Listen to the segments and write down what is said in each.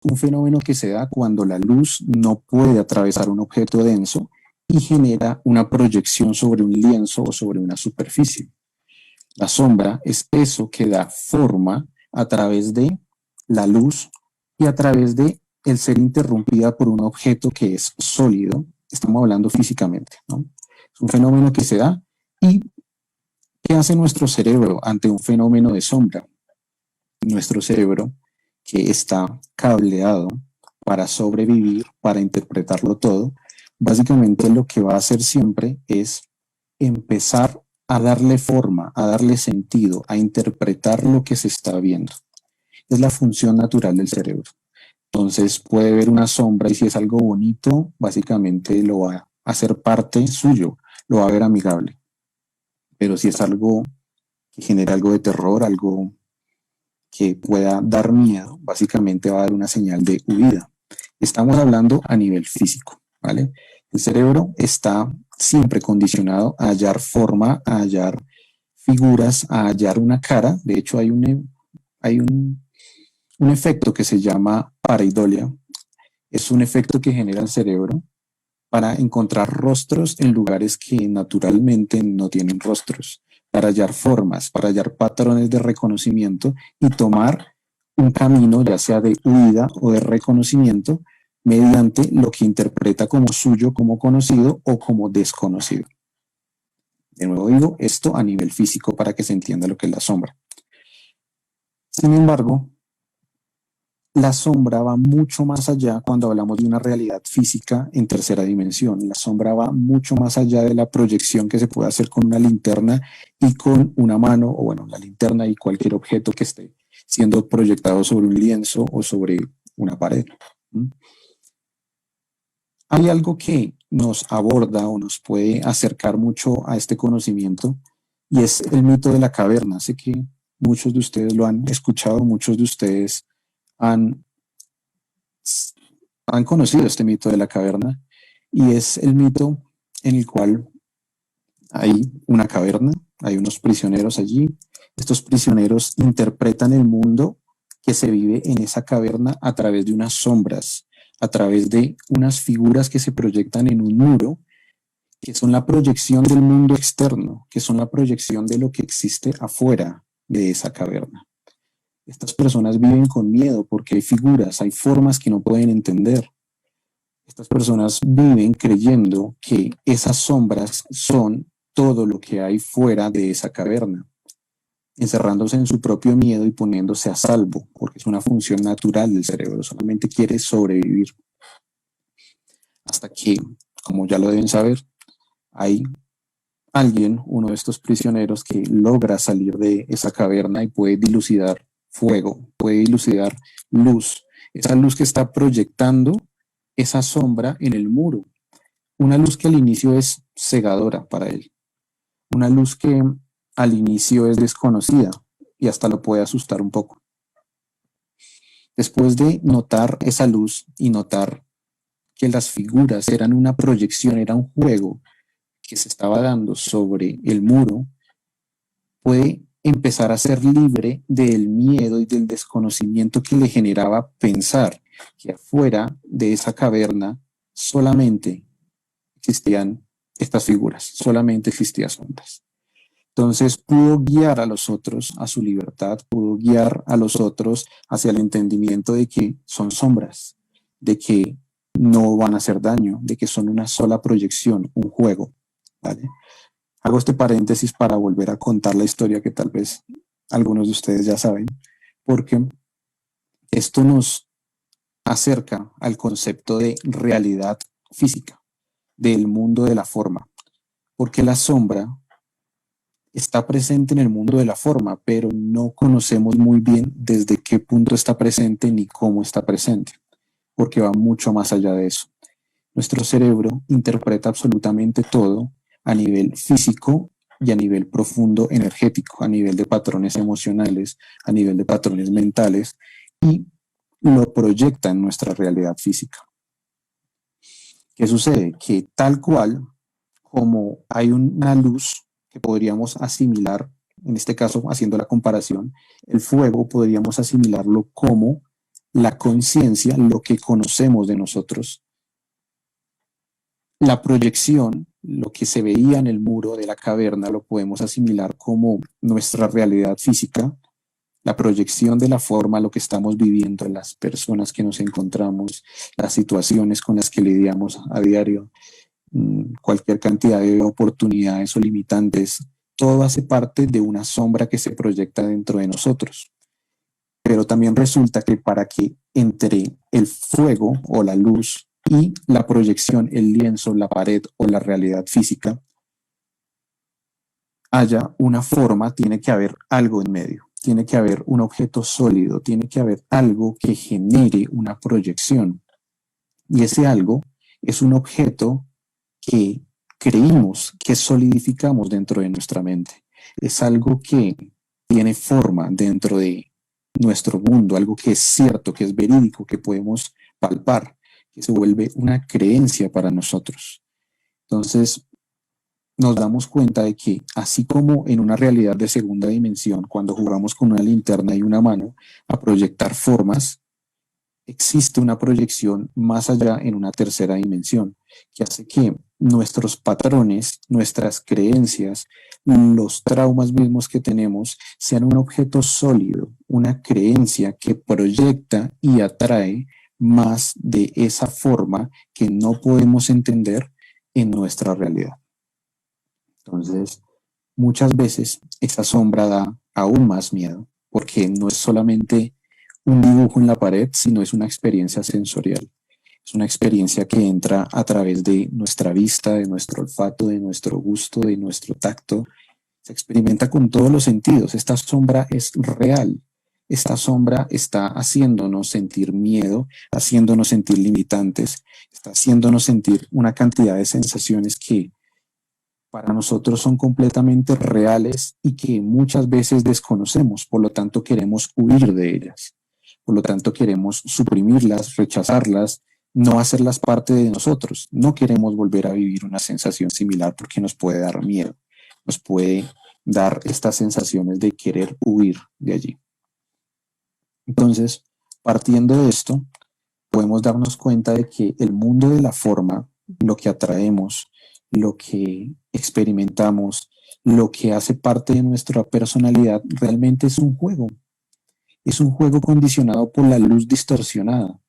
un fenómeno que se da cuando la luz no puede atravesar un objeto denso y genera una proyección sobre un lienzo o sobre una superficie. La sombra es eso que da forma a través de la luz y a través de el ser interrumpida por un objeto que es sólido. Estamos hablando físicamente, ¿no? Es un fenómeno que se da. ¿Y qué hace nuestro cerebro ante un fenómeno de sombra? Nuestro cerebro, que está cableado para sobrevivir, para interpretarlo todo, básicamente lo que va a hacer siempre es empezar a darle forma, a darle sentido, a interpretar lo que se está viendo. Es la función natural del cerebro. Entonces puede ver una sombra y si es algo bonito, básicamente lo va a hacer parte suyo, lo va a ver amigable. Pero si es algo que genera algo de terror, algo que pueda dar miedo, básicamente va a dar una señal de huida. Estamos hablando a nivel físico, ¿vale? El cerebro está siempre condicionado a hallar forma, a hallar figuras, a hallar una cara. De hecho, hay un efecto que se llama pareidolia. Es un efecto que genera el cerebro para encontrar rostros en lugares que naturalmente no tienen rostros, para hallar formas, para hallar patrones de reconocimiento y tomar un camino, ya sea de huida o de reconocimiento, mediante lo que interpreta como suyo, como conocido o como desconocido. De nuevo digo, esto a nivel físico para que se entienda lo que es la sombra. Sin embargo, la sombra va mucho más allá cuando hablamos de una realidad física en tercera dimensión. La sombra va mucho más allá de la proyección que se puede hacer con una linterna y con una mano, o bueno, la linterna y cualquier objeto que esté siendo proyectado sobre un lienzo o sobre una pared. Hay algo que nos aborda o nos puede acercar mucho a este conocimiento y es el mito de la caverna. Sé que muchos de ustedes lo han escuchado, muchos de ustedes han conocido este mito de la caverna y es el mito en el cual hay una caverna, hay unos prisioneros allí. Estos prisioneros interpretan el mundo que se vive en esa caverna a través de unas sombras, a través de unas figuras que se proyectan en un muro, que son la proyección del mundo externo, que son la proyección de lo que existe afuera de esa caverna. Estas personas viven con miedo porque hay figuras, hay formas que no pueden entender. Estas personas viven creyendo que esas sombras son todo lo que hay fuera de esa caverna, encerrándose en su propio miedo y poniéndose a salvo, porque es una función natural del cerebro, solamente quiere sobrevivir. Hasta que, como ya lo deben saber, hay alguien, uno de estos prisioneros, que logra salir de esa caverna y puede dilucidar fuego, puede dilucidar luz, esa luz que está proyectando esa sombra en el muro, una luz que al inicio es cegadora para él, una luz que al inicio es desconocida y hasta lo puede asustar un poco. Después de notar esa luz y notar que las figuras eran una proyección, era un juego que se estaba dando sobre el muro, puede empezar a ser libre del miedo y del desconocimiento que le generaba pensar que afuera de esa caverna solamente existían estas figuras, solamente existían sombras. Entonces pudo guiar a los otros a su libertad, pudo guiar a los otros hacia el entendimiento de que son sombras, de que no van a hacer daño, de que son una sola proyección, un juego, ¿vale? Hago este paréntesis para volver a contar la historia que tal vez algunos de ustedes ya saben, porque esto nos acerca al concepto de realidad física, del mundo de la forma, porque la sombra está presente en el mundo de la forma, pero no conocemos muy bien desde qué punto está presente ni cómo está presente, porque va mucho más allá de eso. Nuestro cerebro interpreta absolutamente todo a nivel físico y a nivel profundo energético, a nivel de patrones emocionales, a nivel de patrones mentales, y lo proyecta en nuestra realidad física. ¿Qué sucede? Que tal cual como hay una luz que podríamos asimilar, en este caso haciendo la comparación, el fuego podríamos asimilarlo como la conciencia, lo que conocemos de nosotros. La proyección, lo que se veía en el muro de la caverna, lo podemos asimilar como nuestra realidad física, la proyección de la forma, lo que estamos viviendo, las personas que nos encontramos, las situaciones con las que lidiamos a diario, cualquier cantidad de oportunidades o limitantes, todo hace parte de una sombra que se proyecta dentro de nosotros. Pero también resulta que para que entre el fuego o la luz y la proyección, el lienzo, la pared o la realidad física, haya una forma, tiene que haber algo en medio, tiene que haber un objeto sólido, tiene que haber algo que genere una proyección. Y ese algo es un objeto que creímos, que solidificamos dentro de nuestra mente. Es algo que tiene forma dentro de nuestro mundo, algo que es cierto, que es verídico, que podemos palpar, que se vuelve una creencia para nosotros. Entonces, nos damos cuenta de que así como en una realidad de segunda dimensión, cuando jugamos con una linterna y una mano a proyectar formas, existe una proyección más allá en una tercera dimensión, que hace que nuestros patrones, nuestras creencias, los traumas mismos que tenemos, sean un objeto sólido, una creencia que proyecta y atrae más de esa forma que no podemos entender en nuestra realidad. Entonces, muchas veces esa sombra da aún más miedo, porque no es solamente un dibujo en la pared, sino es una experiencia sensorial. Es una experiencia que entra a través de nuestra vista, de nuestro olfato, de nuestro gusto, de nuestro tacto. Se experimenta con todos los sentidos. Esta sombra es real. Esta sombra está haciéndonos sentir miedo, haciéndonos sentir limitantes, está haciéndonos sentir una cantidad de sensaciones que para nosotros son completamente reales y que muchas veces desconocemos, por lo tanto queremos huir de ellas, por lo tanto queremos suprimirlas, rechazarlas, no hacerlas parte de nosotros, no queremos volver a vivir una sensación similar porque nos puede dar miedo, nos puede dar estas sensaciones de querer huir de allí. Entonces, partiendo de esto, podemos darnos cuenta de que el mundo de la forma, lo que atraemos, lo que experimentamos, lo que hace parte de nuestra personalidad, realmente es un juego. Es un juego condicionado por la luz distorsionada.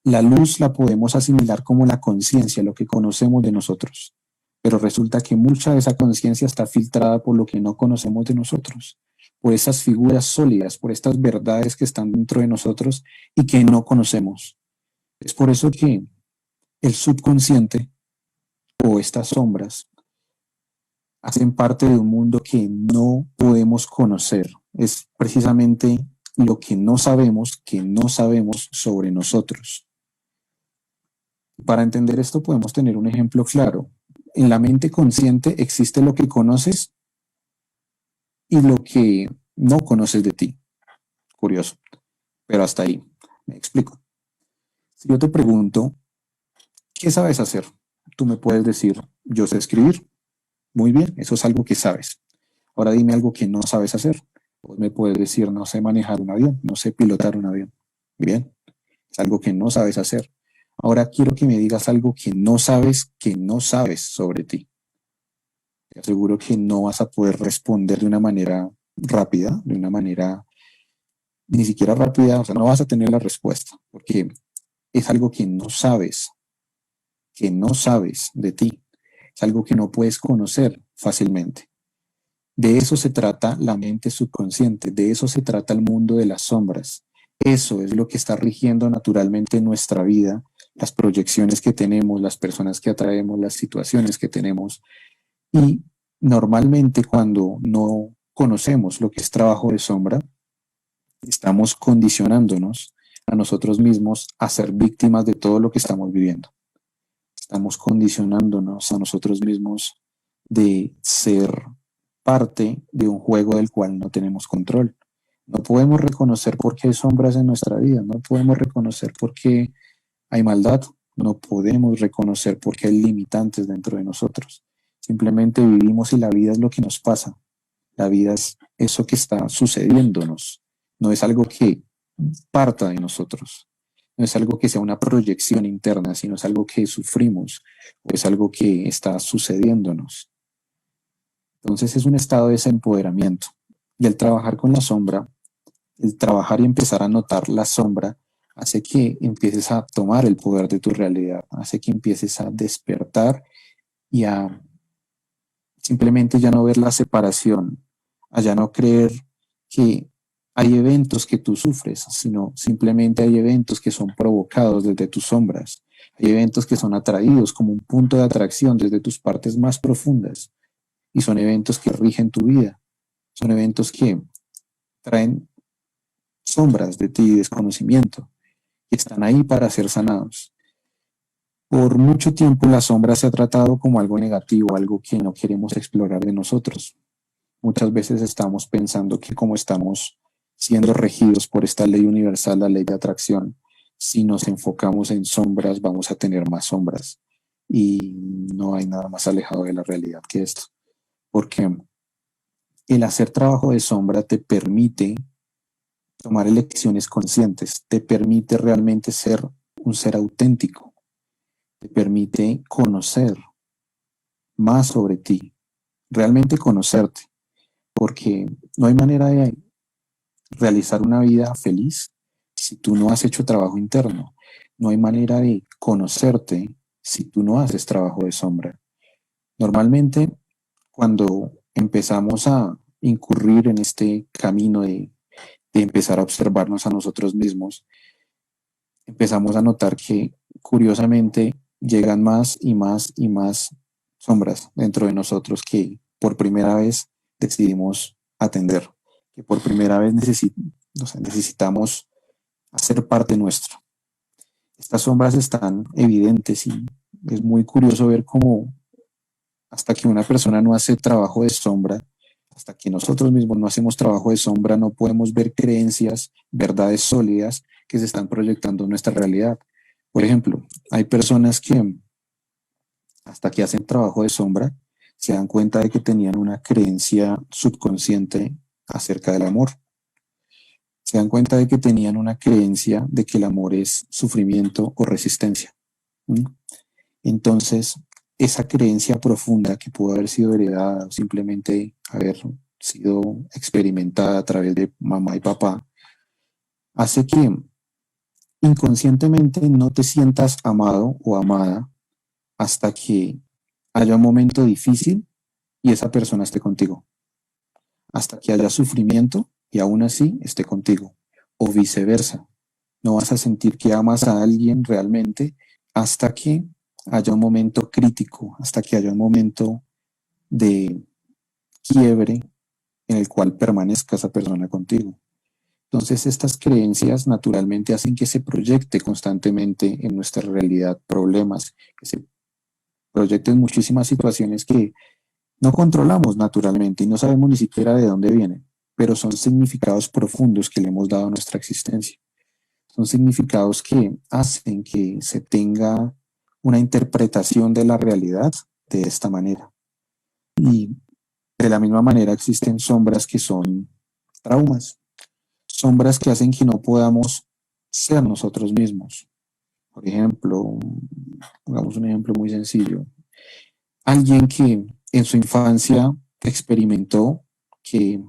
La luz la podemos asimilar como la conciencia, lo que conocemos de nosotros. Pero resulta que mucha de esa conciencia está filtrada por lo que no conocemos de nosotros, por esas figuras sólidas, por estas verdades que están dentro de nosotros y que no conocemos. Es por eso que el subconsciente o estas sombras hacen parte de un mundo que no podemos conocer. Es precisamente lo que no sabemos sobre nosotros. Para entender esto podemos tener un ejemplo claro. En la mente consciente existe lo que conoces y lo que no conoces de ti. Curioso, pero hasta ahí. Me explico. Si yo te pregunto, ¿qué sabes hacer? Tú me puedes decir, yo sé escribir. Muy bien, eso es algo que sabes. Ahora dime algo que no sabes hacer. Vos me puedes decir, no sé manejar un avión, no sé pilotar un avión. Bien, es algo que no sabes hacer. Ahora quiero que me digas algo que no sabes sobre ti. Te aseguro que no vas a poder responder de una manera rápida, de una manera ni siquiera rápida, o sea, no vas a tener la respuesta, porque es algo que no sabes de ti. Es algo que no puedes conocer fácilmente. De eso se trata la mente subconsciente, de eso se trata el mundo de las sombras. Eso es lo que está rigiendo naturalmente nuestra vida, las proyecciones que tenemos, las personas que atraemos, las situaciones que tenemos. Y normalmente cuando no conocemos lo que es trabajo de sombra, estamos condicionándonos a nosotros mismos a ser víctimas de todo lo que estamos viviendo. Estamos condicionándonos a nosotros mismos de ser parte de un juego del cual no tenemos control. No podemos reconocer por qué hay sombras en nuestra vida, no podemos reconocer por qué hay maldad, no podemos reconocer por qué hay limitantes dentro de nosotros. Simplemente vivimos y la vida es lo que nos pasa. La vida es eso que está sucediéndonos. No es algo que parta de nosotros. No es algo que sea una proyección interna, sino es algo que sufrimos o es algo que está sucediéndonos. Entonces es un estado de desempoderamiento. Y el trabajar con la sombra, el trabajar y empezar a notar la sombra, hace que empieces a tomar el poder de tu realidad, hace que empieces a despertar y a simplemente ya no ver la separación, a ya no creer que hay eventos que tú sufres, sino simplemente hay eventos que son provocados desde tus sombras. Hay eventos que son atraídos como un punto de atracción desde tus partes más profundas y son eventos que rigen tu vida. Son eventos que traen sombras de ti, desconocimiento, y están ahí para ser sanados. Por mucho tiempo la sombra se ha tratado como algo negativo, algo que no queremos explorar de nosotros. Muchas veces estamos pensando que como estamos siendo regidos por esta ley universal, la ley de atracción, si nos enfocamos en sombras, vamos a tener más sombras. Y no hay nada más alejado de la realidad que esto. Porque el hacer trabajo de sombra te permite tomar elecciones conscientes, te permite realmente ser un ser auténtico, te permite conocer más sobre ti, realmente conocerte, porque no hay manera de realizar una vida feliz si tú no has hecho trabajo interno. No hay manera de conocerte si tú no haces trabajo de sombra. Normalmente, cuando empezamos a incurrir en este camino de empezar a observarnos a nosotros mismos, empezamos a notar que curiosamente llegan más y más y más sombras dentro de nosotros que por primera vez decidimos atender, que por primera vez necesitamos hacer parte nuestro. Estas sombras están evidentes y es muy curioso ver cómo hasta que una persona no hace trabajo de sombra, hasta que nosotros mismos no hacemos trabajo de sombra, no podemos ver creencias, verdades sólidas que se están proyectando en nuestra realidad. Por ejemplo, hay personas que hasta que hacen trabajo de sombra se dan cuenta de que tenían una creencia subconsciente acerca del amor. Se dan cuenta de que tenían una creencia de que el amor es sufrimiento o resistencia. ¿Mm? Entonces, esa creencia profunda que pudo haber sido heredada o simplemente haber sido experimentada a través de mamá y papá, hace que inconscientemente no te sientas amado o amada hasta que haya un momento difícil y esa persona esté contigo. Hasta que haya sufrimiento y aún así esté contigo. O viceversa. No vas a sentir que amas a alguien realmente hasta que haya un momento crítico, hasta que haya un momento de quiebre en el cual permanezca esa persona contigo. Entonces estas creencias naturalmente hacen que se proyecte constantemente en nuestra realidad problemas, que se proyecten muchísimas situaciones que no controlamos naturalmente y no sabemos ni siquiera de dónde vienen, pero son significados profundos que le hemos dado a nuestra existencia. Son significados que hacen que se tenga una interpretación de la realidad de esta manera. Y de la misma manera existen sombras que son traumas, sombras que hacen que no podamos ser nosotros mismos. Por ejemplo, pongamos un ejemplo muy sencillo. Alguien que en su infancia experimentó que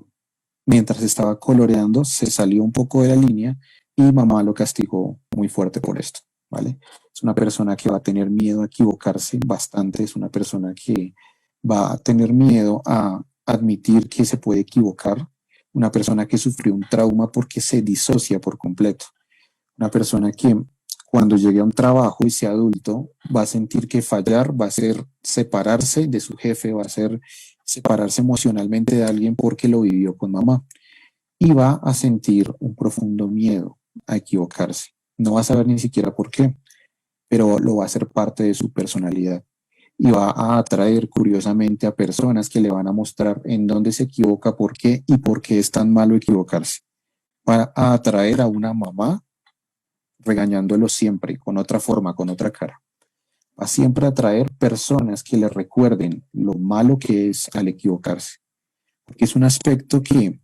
mientras estaba coloreando se salió un poco de la línea y mamá lo castigó muy fuerte por esto, ¿vale? Es una persona que va a tener miedo a equivocarse bastante, es una persona que va a tener miedo a admitir que se puede equivocar, una persona que sufrió un trauma porque se disocia por completo, una persona que cuando llegue a un trabajo y sea adulto va a sentir que fallar va a ser separarse de su jefe, va a ser separarse emocionalmente de alguien porque lo vivió con mamá y va a sentir un profundo miedo a equivocarse. No va a saber ni siquiera por qué, pero lo va a hacer parte de su personalidad y va a atraer curiosamente a personas que le van a mostrar en dónde se equivoca, por qué y por qué es tan malo equivocarse. Va a atraer a una mamá regañándolo siempre, con otra forma, con otra cara. Va a siempre atraer personas que le recuerden lo malo que es al equivocarse, porque es un aspecto que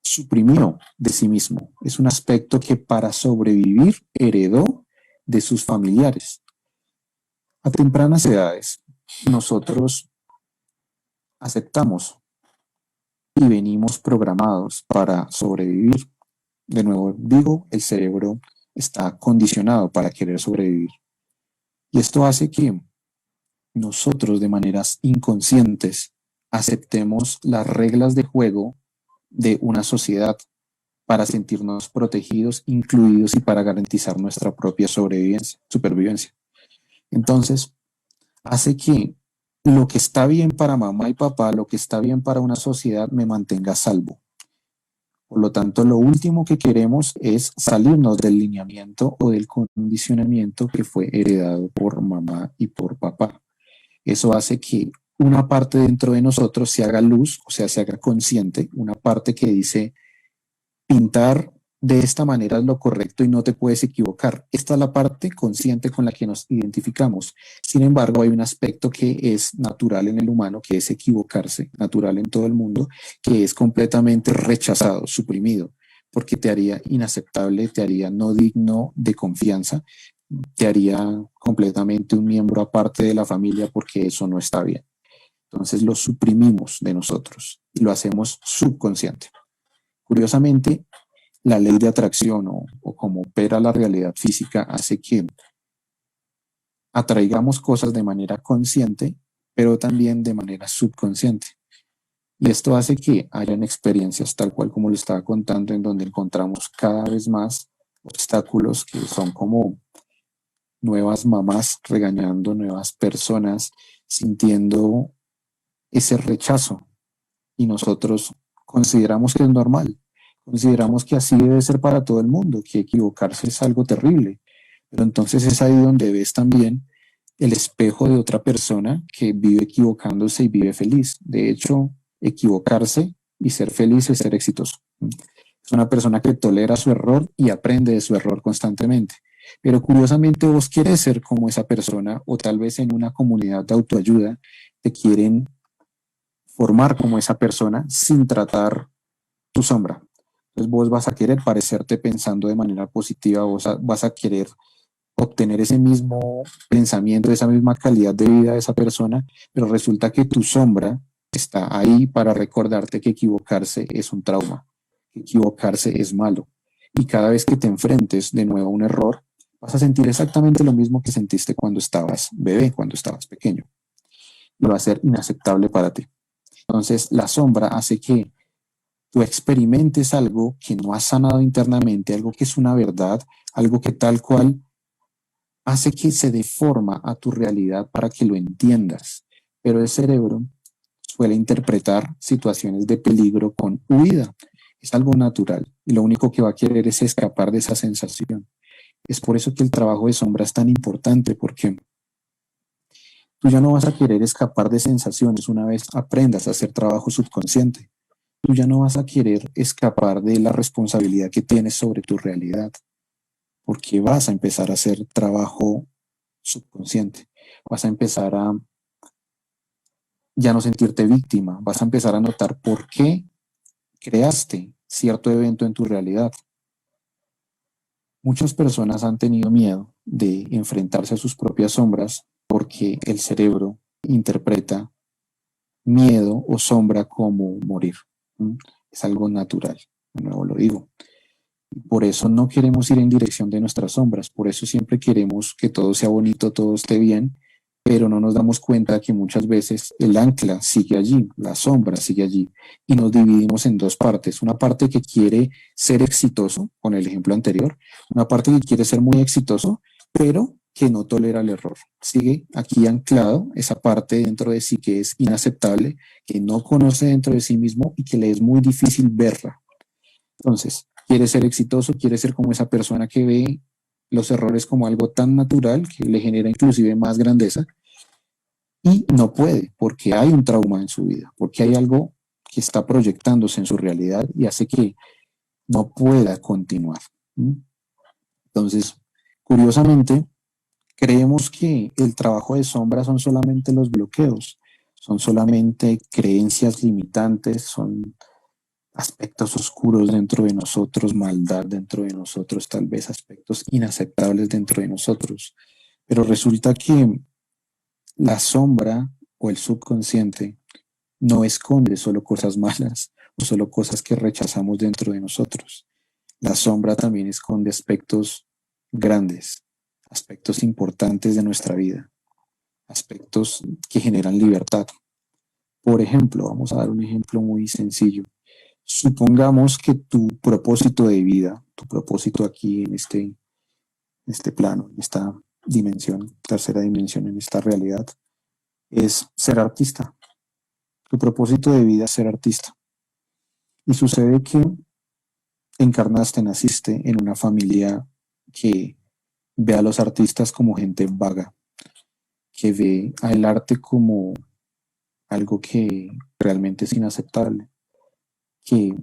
suprimió de sí mismo. Es un aspecto que para sobrevivir heredó de sus familiares. A tempranas edades, nosotros aceptamos y venimos programados para sobrevivir. De nuevo digo, el cerebro está condicionado para querer sobrevivir. Y esto hace que nosotros de maneras inconscientes aceptemos las reglas de juego de una sociedad para sentirnos protegidos, incluidos y para garantizar nuestra propia supervivencia. Entonces, hace que lo que está bien para mamá y papá, lo que está bien para una sociedad, me mantenga a salvo. Por lo tanto, lo último que queremos es salirnos del lineamiento o del condicionamiento que fue heredado por mamá y por papá. Eso hace que una parte dentro de nosotros se haga luz, o sea, se haga consciente, una parte que dice, pintar de esta manera es lo correcto y no te puedes equivocar. Esta es la parte consciente con la que nos identificamos. Sin embargo, hay un aspecto que es natural en el humano, que es equivocarse, natural en todo el mundo, que es completamente rechazado, suprimido, porque te haría inaceptable, te haría no digno de confianza, te haría completamente un miembro aparte de la familia porque eso no está bien. Entonces lo suprimimos de nosotros y lo hacemos subconsciente. Curiosamente, la ley de atracción o como opera la realidad física hace que atraigamos cosas de manera consciente, pero también de manera subconsciente. Y esto hace que hayan experiencias tal cual como lo estaba contando, en donde encontramos cada vez más obstáculos que son como nuevas mamás regañando, nuevas personas sintiendo ese rechazo. Y nosotros consideramos que es normal. Consideramos que así debe ser para todo el mundo, que equivocarse es algo terrible. Pero entonces es ahí donde ves también el espejo de otra persona que vive equivocándose y vive feliz. De hecho, equivocarse y ser feliz es ser exitoso. Es una persona que tolera su error y aprende de su error constantemente. Pero curiosamente vos quieres ser como esa persona o tal vez en una comunidad de autoayuda te quieren formar como esa persona sin tratar tu sombra. Entonces vos vas a querer parecerte pensando de manera positiva, vas a querer obtener ese mismo pensamiento, esa misma calidad de vida de esa persona, pero resulta que tu sombra está ahí para recordarte que equivocarse es un trauma, que equivocarse es malo. Y cada vez que te enfrentes de nuevo a un error, vas a sentir exactamente lo mismo que sentiste cuando estabas bebé, cuando estabas pequeño. Y va a ser inaceptable para ti. Entonces, la sombra hace que tú experimentes algo que no has sanado internamente, algo que es una verdad, algo que tal cual hace que se deforma a tu realidad para que lo entiendas. Pero el cerebro suele interpretar situaciones de peligro con huida. Es algo natural y lo único que va a querer es escapar de esa sensación. Es por eso que el trabajo de sombra es tan importante, porque tú ya no vas a querer escapar de sensaciones una vez aprendas a hacer trabajo subconsciente. Tú ya no vas a querer escapar de la responsabilidad que tienes sobre tu realidad, porque vas a empezar a hacer trabajo subconsciente. Vas a empezar a ya no sentirte víctima, vas a empezar a notar por qué creaste cierto evento en tu realidad. Muchas personas han tenido miedo de enfrentarse a sus propias sombras porque el cerebro interpreta miedo o sombra como morir. Es algo natural, de nuevo lo digo. Por eso no queremos ir en dirección de nuestras sombras, por eso siempre queremos que todo sea bonito, todo esté bien, pero no nos damos cuenta que muchas veces el ancla sigue allí, la sombra sigue allí, y nos dividimos en dos partes. Una parte que quiere ser exitoso, con el ejemplo anterior, una parte que quiere ser muy exitoso, pero que no tolera el error. Sigue aquí anclado esa parte dentro de sí que es inaceptable, que no conoce dentro de sí mismo y que le es muy difícil verla. Entonces, quiere ser exitoso, quiere ser como esa persona que ve los errores como algo tan natural que le genera inclusive más grandeza y no puede porque hay un trauma en su vida, porque hay algo que está proyectándose en su realidad y hace que no pueda continuar. Entonces, curiosamente, creemos que el trabajo de sombra son solamente los bloqueos, son solamente creencias limitantes, son aspectos oscuros dentro de nosotros, maldad dentro de nosotros, tal vez aspectos inaceptables dentro de nosotros. Pero resulta que la sombra o el subconsciente no esconde solo cosas malas o solo cosas que rechazamos dentro de nosotros. La sombra también esconde aspectos grandes, aspectos importantes de nuestra vida, aspectos que generan libertad. Por ejemplo, vamos a dar un ejemplo muy sencillo. Supongamos que tu propósito de vida, tu propósito aquí en este plano, en esta dimensión, tercera dimensión, en esta realidad, es ser artista. Tu propósito de vida es ser artista. Y sucede que encarnaste, naciste en una familia que ve a los artistas como gente vaga, que ve al arte como algo que realmente es inaceptable, que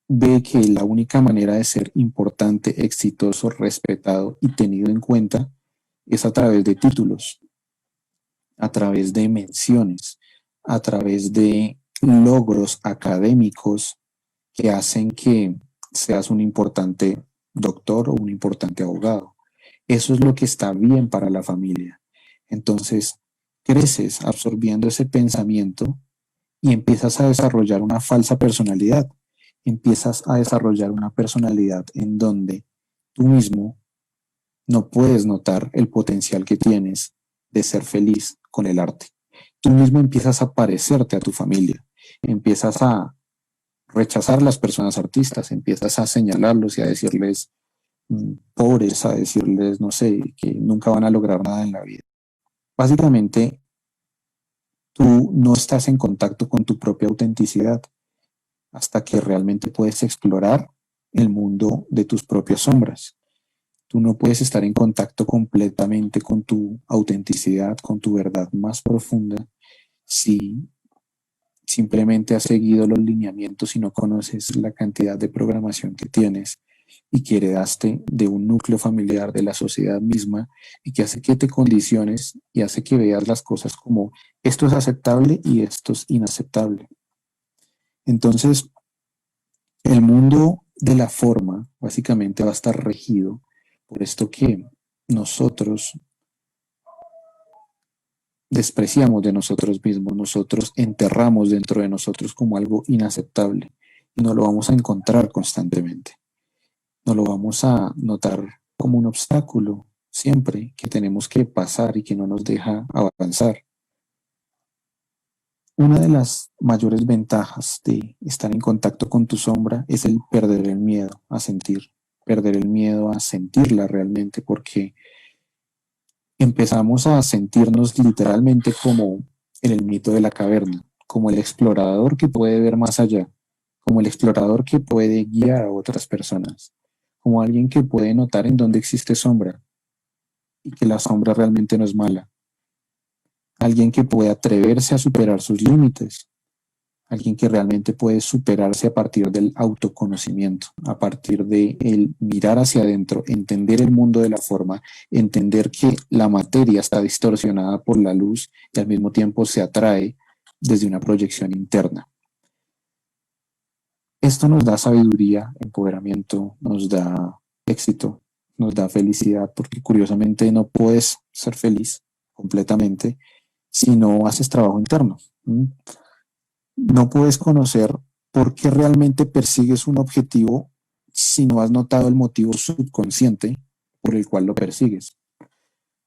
ve que la única manera de ser importante, exitoso, respetado y tenido en cuenta es a través de títulos, a través de menciones, a través de logros académicos que hacen que seas un importante doctor o un importante abogado. Eso es lo que está bien para la familia. Entonces, creces absorbiendo ese pensamiento y empiezas a desarrollar una falsa personalidad. Empiezas a desarrollar una personalidad en donde tú mismo no puedes notar el potencial que tienes de ser feliz con el arte. Tú mismo empiezas a parecerte a tu familia, empiezas a rechazar a las personas artistas, empiezas a señalarlos y a decirles pobres, a decirles, no sé, que nunca van a lograr nada en la vida. Básicamente, tú no estás en contacto con tu propia autenticidad hasta que realmente puedes explorar el mundo de tus propias sombras. Tú no puedes estar en contacto completamente con tu autenticidad, con tu verdad más profunda, si simplemente has seguido los lineamientos y no conoces la cantidad de programación que tienes y que heredaste de un núcleo familiar de la sociedad misma y que hace que te condiciones y hace que veas las cosas como esto es aceptable y esto es inaceptable. Entonces, el mundo de la forma básicamente va a estar regido por esto que nosotros despreciamos de nosotros mismos, nosotros enterramos dentro de nosotros como algo inaceptable y no lo vamos a encontrar constantemente. No lo vamos a notar como un obstáculo siempre que tenemos que pasar y que no nos deja avanzar. Una de las mayores ventajas de estar en contacto con tu sombra es el perder el miedo a sentir, perder el miedo a sentirla realmente, porque empezamos a sentirnos literalmente como en el mito de la caverna, como el explorador que puede ver más allá, como el explorador que puede guiar a otras personas, como alguien que puede notar en dónde existe sombra y que la sombra realmente no es mala, alguien que puede atreverse a superar sus límites, alguien que realmente puede superarse a partir del autoconocimiento, a partir de el mirar hacia adentro, entender el mundo de la forma, entender que la materia está distorsionada por la luz y al mismo tiempo se atrae desde una proyección interna. Esto nos da sabiduría, empoderamiento, nos da éxito, nos da felicidad, porque curiosamente no puedes ser feliz completamente si no haces trabajo interno. No puedes conocer por qué realmente persigues un objetivo si no has notado el motivo subconsciente por el cual lo persigues.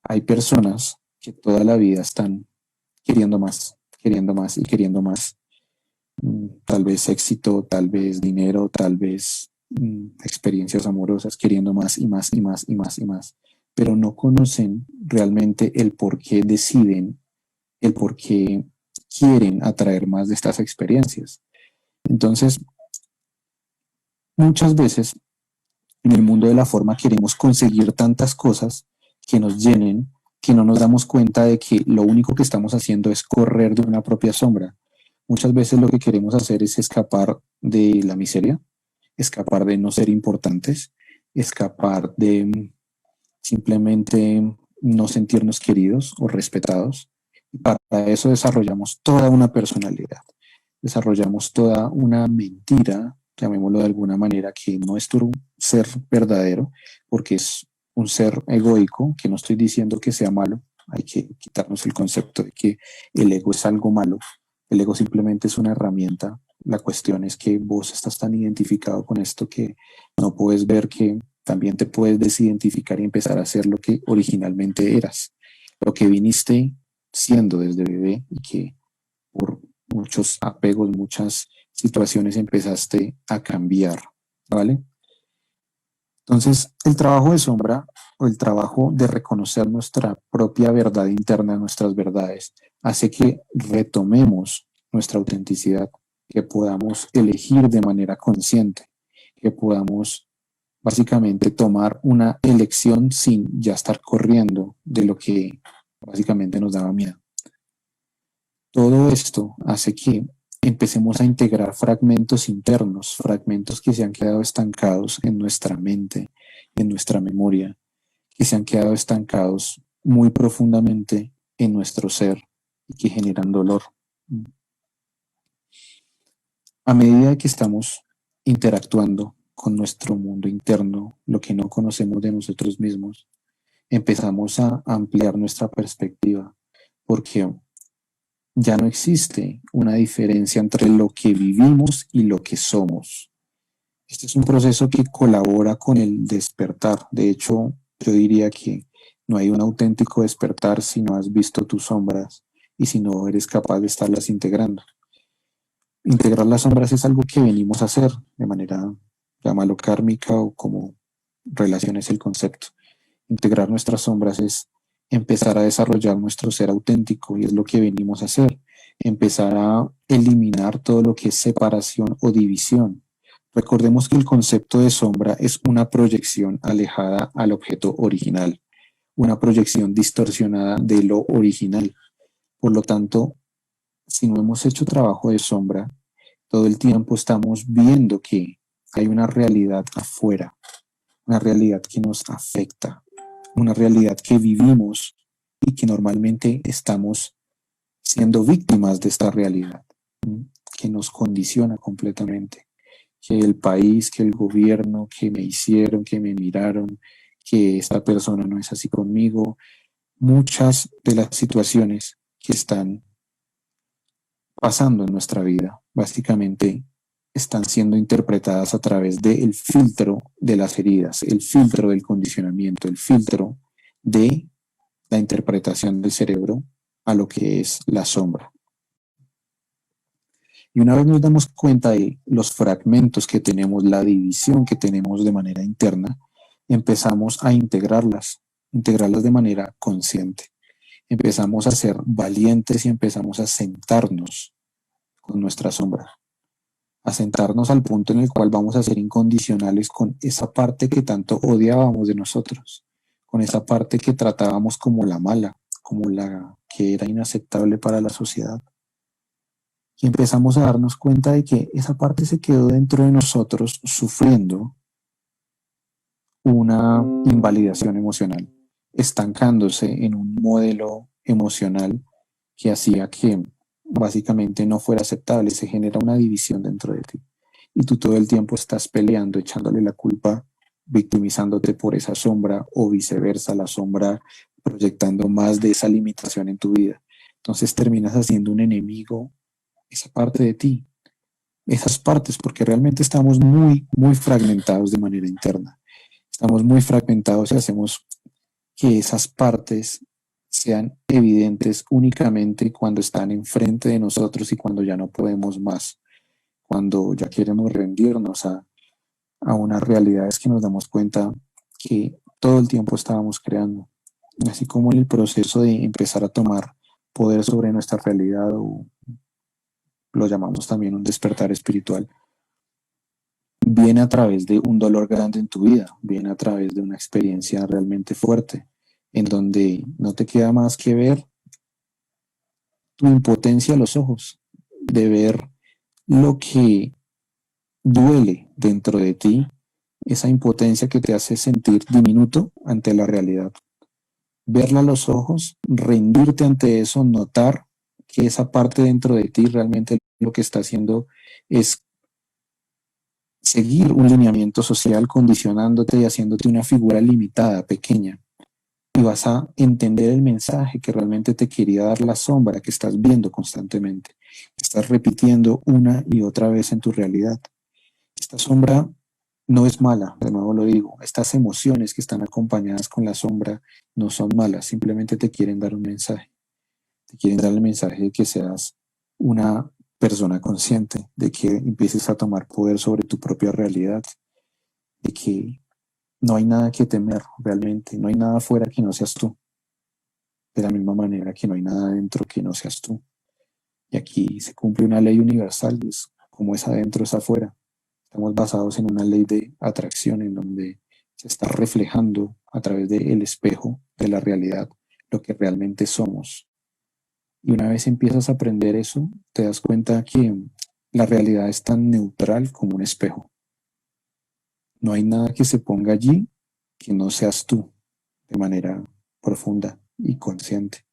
Hay personas que toda la vida están queriendo más y queriendo más. Tal vez éxito, tal vez dinero, tal vez experiencias amorosas, queriendo más y más y más y más y más. Pero no conocen realmente el por qué deciden, el por qué quieren atraer más de estas experiencias. Entonces, muchas veces en el mundo de la forma queremos conseguir tantas cosas que nos llenen, que no nos damos cuenta de que lo único que estamos haciendo es correr de una propia sombra. Muchas veces lo que queremos hacer es escapar de la miseria, escapar de no ser importantes, escapar de simplemente no sentirnos queridos o respetados. Y para eso desarrollamos toda una personalidad. desarrollamos toda una mentira, llamémoslo de alguna manera, que no es tu ser verdadero, porque es un ser egoico, que no estoy diciendo que sea malo, hay que quitarnos el concepto de que el ego es algo malo, el ego simplemente es una herramienta, la cuestión es que vos estás tan identificado con esto que no puedes ver que también te puedes desidentificar y empezar a ser lo que originalmente eras, lo que viniste siendo desde bebé y que por muchos apegos, muchas situaciones empezaste a cambiar, ¿vale? Entonces, el trabajo de sombra o el trabajo de reconocer nuestra propia verdad interna, nuestras verdades, hace que retomemos nuestra autenticidad, que podamos elegir de manera consciente, que podamos básicamente tomar una elección sin ya estar corriendo de lo que básicamente nos daba miedo. Todo esto hace que empecemos a integrar fragmentos internos, fragmentos que se han quedado estancados en nuestra mente, en nuestra memoria, que se han quedado estancados muy profundamente en nuestro ser y que generan dolor. A medida que estamos interactuando con nuestro mundo interno, lo que no conocemos de nosotros mismos, empezamos a ampliar nuestra perspectiva, porque ya no existe una diferencia entre lo que vivimos y lo que somos. Este es un proceso que colabora con el despertar. De hecho, yo diría que no hay un auténtico despertar si no has visto tus sombras y si no eres capaz de estarlas integrando. Integrar las sombras es algo que venimos a hacer de manera, llámalo kármica o como relaciones el concepto. Integrar nuestras sombras es empezar a desarrollar nuestro ser auténtico y es lo que venimos a hacer. Empezar a eliminar todo lo que es separación o división. Recordemos que el concepto de sombra es una proyección alejada al objeto original, una proyección distorsionada de lo original. Por lo tanto, si no hemos hecho trabajo de sombra, todo el tiempo estamos viendo que hay una realidad afuera, una realidad que nos afecta, una realidad que vivimos y que normalmente estamos siendo víctimas de esta realidad, que nos condiciona completamente. Que el país, que el gobierno, que me hicieron, que me miraron, que esta persona no es así conmigo. Muchas de las situaciones que están pasando en nuestra vida, básicamente están siendo interpretadas a través del filtro de las heridas, el filtro del condicionamiento, el filtro de la interpretación del cerebro a lo que es la sombra. Y una vez nos damos cuenta de los fragmentos que tenemos, la división que tenemos de manera interna, empezamos a integrarlas de manera consciente. Empezamos a ser valientes y empezamos a sentarnos con nuestra sombra, a sentarnos al punto en el cual vamos a ser incondicionales con esa parte que tanto odiábamos de nosotros, con esa parte que tratábamos como la mala, como la que era inaceptable para la sociedad. Y empezamos a darnos cuenta de que esa parte se quedó dentro de nosotros sufriendo una invalidación emocional, estancándose en un modelo emocional que hacía que básicamente no fuera aceptable, se genera una división dentro de ti. Y tú todo el tiempo estás peleando, echándole la culpa, victimizándote por esa sombra o viceversa, la sombra proyectando más de esa limitación en tu vida. Entonces terminas haciendo un enemigo, esa parte de ti, esas partes, porque realmente estamos muy, muy fragmentados de manera interna. Estamos muy fragmentados y hacemos que esas partes sean evidentes únicamente cuando están enfrente de nosotros y cuando ya no podemos más, cuando ya queremos rendirnos a unas realidades que nos damos cuenta que todo el tiempo estábamos creando. Así como en el proceso de empezar a tomar poder sobre nuestra realidad, o lo llamamos también un despertar espiritual, viene a través de un dolor grande en tu vida, viene a través de una experiencia realmente fuerte, en donde no te queda más que ver tu impotencia a los ojos, de ver lo que duele dentro de ti, esa impotencia que te hace sentir diminuto ante la realidad. Verla a los ojos, rendirte ante eso, notar que esa parte dentro de ti realmente lo que está haciendo es seguir un lineamiento social condicionándote y haciéndote una figura limitada, pequeña. Y vas a entender el mensaje que realmente te quería dar la sombra que estás viendo constantemente, que estás repitiendo una y otra vez en tu realidad. Esta sombra no es mala, de nuevo lo digo. Estas emociones que están acompañadas con la sombra no son malas, simplemente te quieren dar un mensaje. Te quieren dar el mensaje de que seas una persona consciente, de que empieces a tomar poder sobre tu propia realidad, de que no hay nada que temer realmente, no hay nada afuera que no seas tú, de la misma manera que no hay nada adentro que no seas tú. Y aquí se cumple una ley universal, es como es adentro es afuera. Estamos basados en una ley de atracción en donde se está reflejando a través del espejo de la realidad lo que realmente somos. Y una vez empiezas a aprender eso, te das cuenta que la realidad es tan neutral como un espejo. No hay nada que se ponga allí que no seas tú de manera profunda y consciente.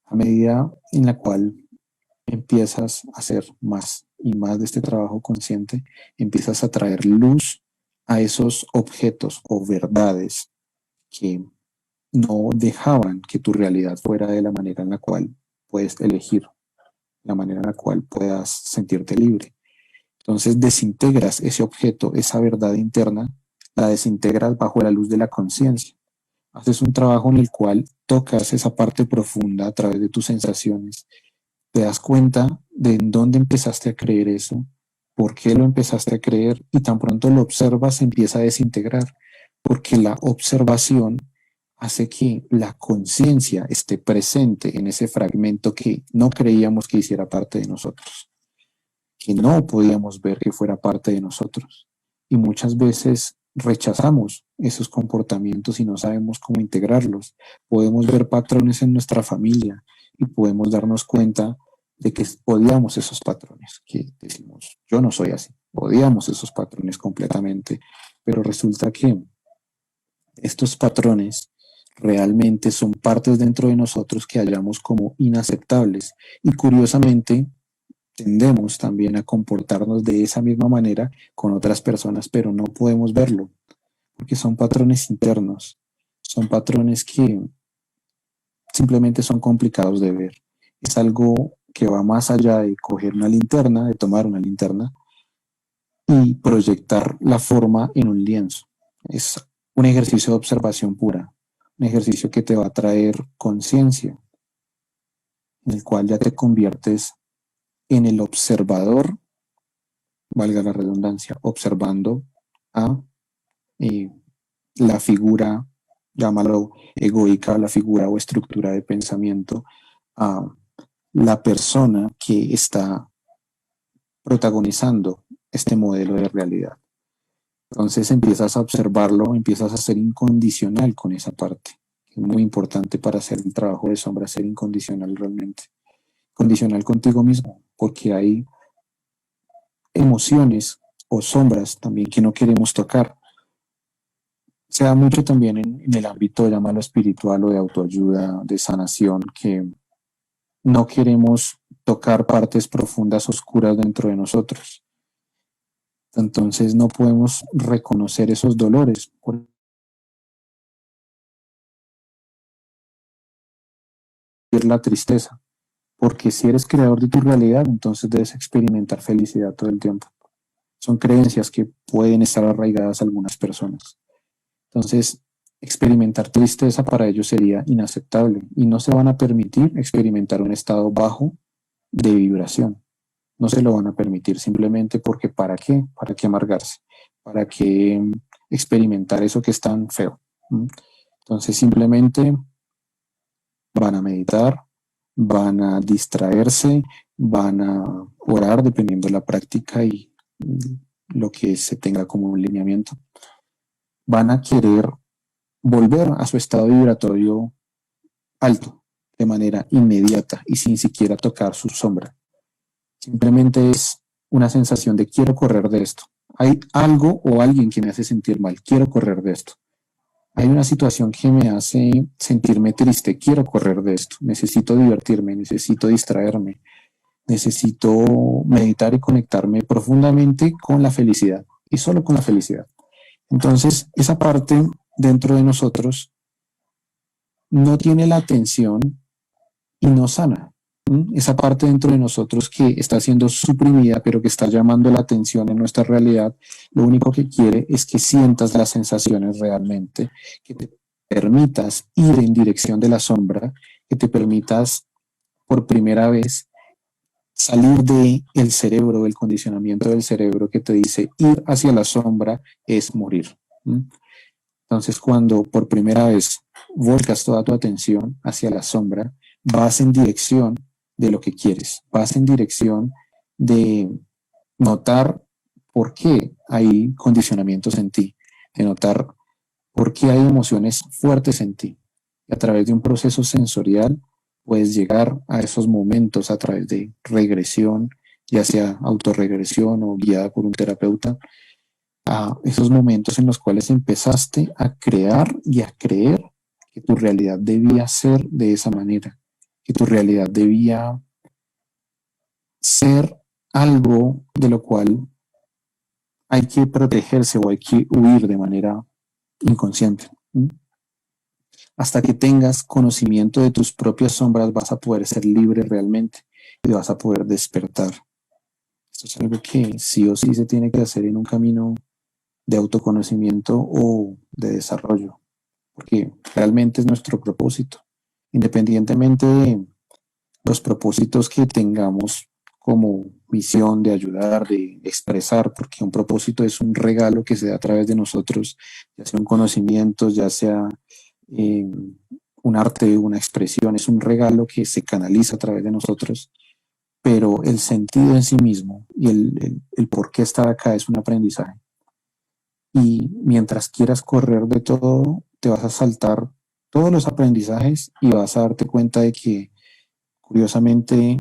A medida en la cual empiezas a hacer más y más de este trabajo consciente, empiezas a traer luz a esos objetos o verdades que no dejaban que tu realidad fuera de la manera en la cual puedes elegir, la manera en la cual puedas sentirte libre. Entonces desintegras ese objeto, esa verdad interna, la desintegras bajo la luz de la conciencia. Haces un trabajo en el cual tocas esa parte profunda a través de tus sensaciones. Te das cuenta de en dónde empezaste a creer eso, por qué lo empezaste a creer y tan pronto lo observas se empieza a desintegrar, porque la observación hace que la conciencia esté presente en ese fragmento que no creíamos que hiciera parte de nosotros, que no podíamos ver que fuera parte de nosotros. Y muchas veces rechazamos esos comportamientos y no sabemos cómo integrarlos. Podemos ver patrones en nuestra familia y podemos darnos cuenta de que odiamos esos patrones, que decimos, yo no soy así, odiamos esos patrones completamente, pero resulta que estos patrones realmente son partes dentro de nosotros que hallamos como inaceptables y curiosamente tendemos también a comportarnos de esa misma manera con otras personas, pero no podemos verlo, porque son patrones internos, son patrones que simplemente son complicados de ver. Es algo que va más allá de coger una linterna, de tomar una linterna y proyectar la forma en un lienzo. Es un ejercicio de observación pura, un ejercicio que te va a traer conciencia, en el cual ya te conviertes en el observador, valga la redundancia, observando a la figura, llámalo egoica, la figura o estructura de pensamiento, a la persona que está protagonizando este modelo de realidad. Entonces empiezas a observarlo, empiezas a ser incondicional con esa parte. Es muy importante para hacer el trabajo de sombra, ser incondicional realmente. Condicional contigo mismo, porque hay emociones o sombras también que no queremos tocar. Se da mucho también en el ámbito, llámalo espiritual o de autoayuda, de sanación, que no queremos tocar partes profundas, oscuras dentro de nosotros. Entonces no podemos reconocer esos dolores por la tristeza, porque si eres creador de tu realidad, entonces debes experimentar felicidad todo el tiempo. Son creencias que pueden estar arraigadas a algunas personas. Entonces, experimentar tristeza para ellos sería inaceptable y no se van a permitir experimentar un estado bajo de vibración. No se lo van a permitir simplemente porque ¿para qué? ¿Para qué amargarse? ¿Para qué experimentar eso que es tan feo? Entonces simplemente van a meditar, van a distraerse, van a orar dependiendo de la práctica y lo que se tenga como un lineamiento. Van a querer volver a su estado vibratorio alto de manera inmediata y sin siquiera tocar su sombra. Simplemente es una sensación de quiero correr de esto. Hay algo o alguien que me hace sentir mal, quiero correr de esto. Hay una situación que me hace sentirme triste, quiero correr de esto. Necesito divertirme, necesito distraerme. necesito meditar y conectarme profundamente con la felicidad y solo con la felicidad. Entonces, esa parte dentro de nosotros no tiene la atención y no sana. Esa parte dentro de nosotros que está siendo suprimida, pero que está llamando la atención en nuestra realidad, lo único que quiere es que sientas las sensaciones realmente, que te permitas ir en dirección de la sombra, que te permitas por primera vez salir del cerebro, del condicionamiento del cerebro que te dice ir hacia la sombra es morir. Entonces, cuando por primera vez volcas toda tu atención hacia la sombra, vas en dirección de lo que quieres, vas en dirección de notar por qué hay condicionamientos en ti, de notar por qué hay emociones fuertes en ti. Y a través de un proceso sensorial puedes llegar a esos momentos a través de regresión, ya sea autorregresión o guiada por un terapeuta, a esos momentos en los cuales empezaste a crear y a creer que tu realidad debía ser de esa manera, que tu realidad debía ser algo de lo cual hay que protegerse o hay que huir de manera inconsciente. Hasta que tengas conocimiento de tus propias sombras vas a poder ser libre realmente y vas a poder despertar. Esto es algo que sí o sí se tiene que hacer en un camino de autoconocimiento o de desarrollo, porque realmente es nuestro propósito, independientemente de los propósitos que tengamos como misión de ayudar, de expresar, porque un propósito es un regalo que se da a través de nosotros, ya sea un conocimiento, ya sea eh, un arte, una expresión, es un regalo que se canaliza a través de nosotros, pero el sentido en sí mismo y el por qué estar acá es un aprendizaje. Y mientras quieras correr de todo, te vas a saltar todos los aprendizajes y vas a darte cuenta de que, curiosamente,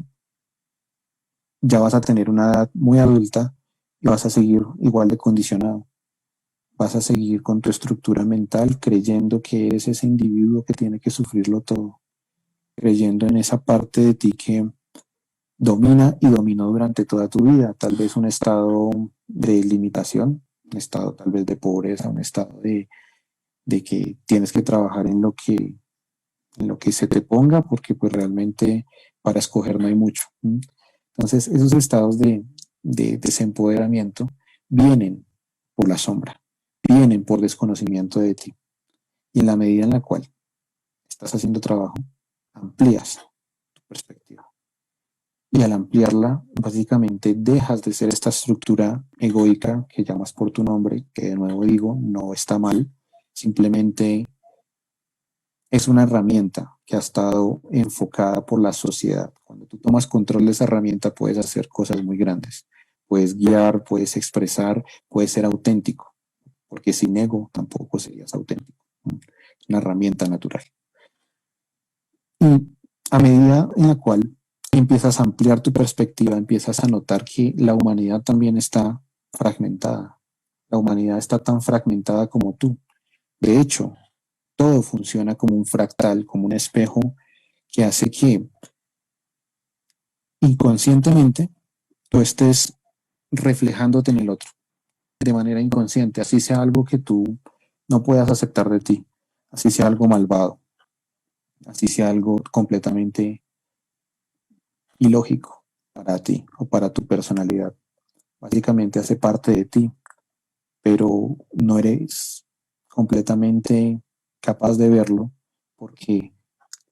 ya vas a tener una edad muy adulta y vas a seguir igual de condicionado. Vas a seguir con tu estructura mental creyendo que eres ese individuo que tiene que sufrirlo todo, creyendo en esa parte de ti que domina y dominó durante toda tu vida, tal vez un estado de limitación, un estado tal vez de pobreza, un estado de que tienes que trabajar en lo que se te ponga, porque pues realmente para escoger no hay mucho. Entonces, esos estados de desempoderamiento vienen por la sombra, vienen por desconocimiento de ti. Y en la medida en la cual estás haciendo trabajo, amplías tu perspectiva. Y al ampliarla, básicamente dejas de ser esta estructura egoica que llamas por tu nombre, que de nuevo digo, no está mal, simplemente es una herramienta que ha estado enfocada por la sociedad. Cuando tú tomas control de esa herramienta puedes hacer cosas muy grandes. Puedes guiar, puedes expresar, puedes ser auténtico, porque sin ego tampoco serías auténtico. Es una herramienta natural. Y a medida en la cual empiezas a ampliar tu perspectiva, empiezas a notar que la humanidad también está fragmentada. La humanidad está tan fragmentada como tú. De hecho, todo funciona como un fractal, como un espejo que hace que inconscientemente tú estés reflejándote en el otro de manera inconsciente, así sea algo que tú no puedas aceptar de ti, así sea algo malvado, así sea algo completamente ilógico para ti o para tu personalidad. Básicamente hace parte de ti, pero no eres completamente capaz de verlo porque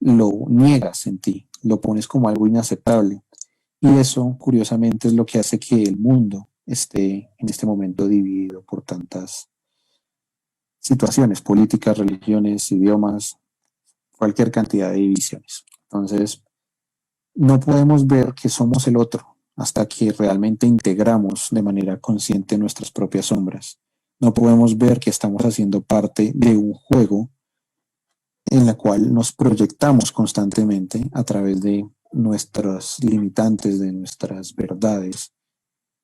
lo niegas en ti, lo pones como algo inaceptable. Y eso, curiosamente, es lo que hace que el mundo esté en este momento dividido por tantas situaciones políticas, religiones, idiomas, cualquier cantidad de divisiones. Entonces, no podemos ver que somos el otro hasta que realmente integramos de manera consciente nuestras propias sombras. No podemos ver que estamos haciendo parte de un juego en la cual nos proyectamos constantemente a través de nuestras limitantes, de nuestras verdades,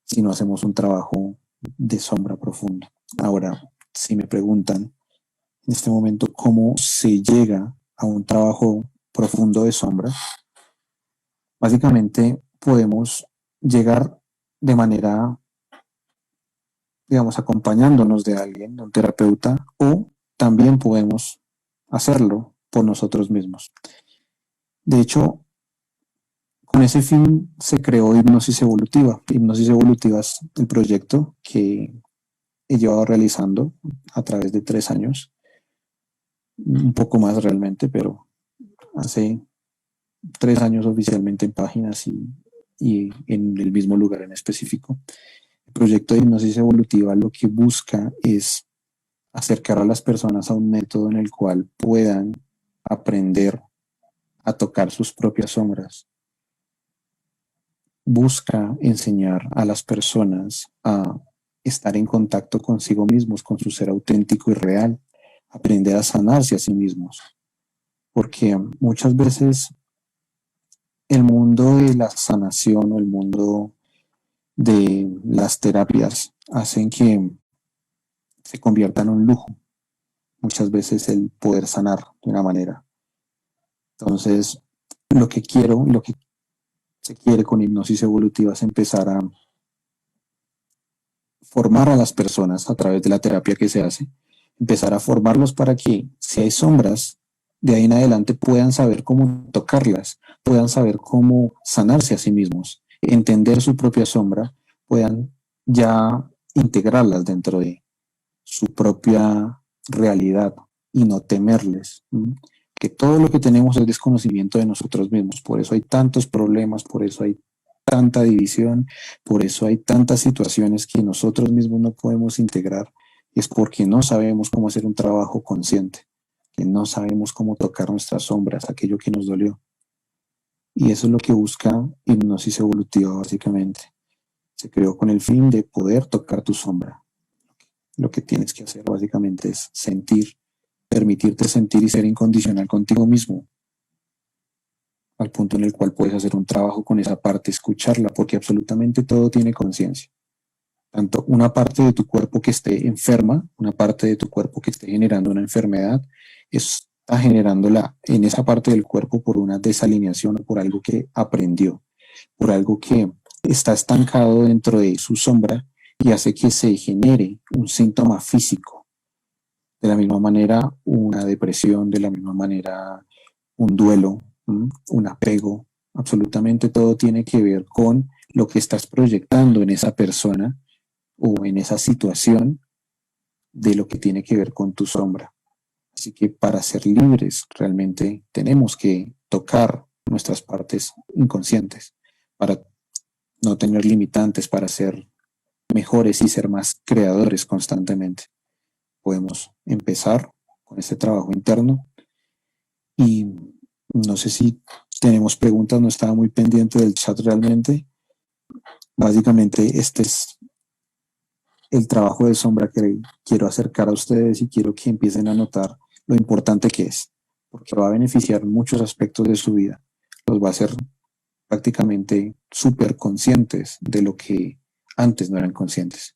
si no hacemos un trabajo de sombra profunda. Ahora, si me preguntan en este momento cómo se llega a un trabajo profundo de sombra, básicamente podemos llegar de manera, digamos, acompañándonos de alguien, de un terapeuta, o también podemos hacerlo por nosotros mismos. De hecho, con ese fin se creó Hipnosis Evolutiva. Hipnosis Evolutiva es el proyecto que he llevado realizando a través de 3 años, un poco más realmente, pero hace 3 años oficialmente en páginas y en el mismo lugar en específico. El proyecto de hipnosis evolutiva lo que busca es acercar a las personas a un método en el cual puedan aprender a tocar sus propias sombras. Busca enseñar a las personas a estar en contacto consigo mismos, con su ser auténtico y real, aprender a sanarse a sí mismos. Porque muchas veces el mundo de la sanación o el mundo de las terapias hacen que se convierta en un lujo. Muchas veces el poder sanar de una manera. Entonces, lo que se quiere con hipnosis evolutiva es empezar a formar a las personas a través de la terapia que se hace, empezar a formarlos para que si hay sombras, de ahí en adelante puedan saber cómo tocarlas, puedan saber cómo sanarse a sí mismos, entender su propia sombra, puedan ya integrarlas dentro de su propia realidad y no temerles. Que todo lo que tenemos es desconocimiento de nosotros mismos, por eso hay tantos problemas, por eso hay tanta división, por eso hay tantas situaciones que nosotros mismos no podemos integrar, es porque no sabemos cómo hacer un trabajo consciente, que no sabemos cómo tocar nuestras sombras, aquello que nos dolió. Y eso es lo que busca hipnosis evolutiva básicamente. Se creó con el fin de poder tocar tu sombra. Lo que tienes que hacer básicamente es sentir, permitirte sentir y ser incondicional contigo mismo, al punto en el cual puedes hacer un trabajo con esa parte, escucharla, porque absolutamente todo tiene conciencia. Tanto una parte de tu cuerpo que esté enferma, una parte de tu cuerpo que esté generando una enfermedad, está generándola en esa parte del cuerpo por una desalineación o por algo que aprendió, por algo que está estancado dentro de su sombra y hace que se genere un síntoma físico. De la misma manera, una depresión, de la misma manera, un duelo, un apego, absolutamente todo tiene que ver con lo que estás proyectando en esa persona o en esa situación de lo que tiene que ver con tu sombra. Así que para ser libres realmente tenemos que tocar nuestras partes inconscientes para no tener limitantes, para ser mejores y ser más creadores constantemente. Podemos empezar con este trabajo interno y no sé si tenemos preguntas, no estaba muy pendiente del chat realmente. Básicamente este es el trabajo de sombra que quiero acercar a ustedes y quiero que empiecen a notar lo importante que es, porque va a beneficiar muchos aspectos de su vida. Los va a hacer prácticamente súper conscientes de lo que antes no eran conscientes.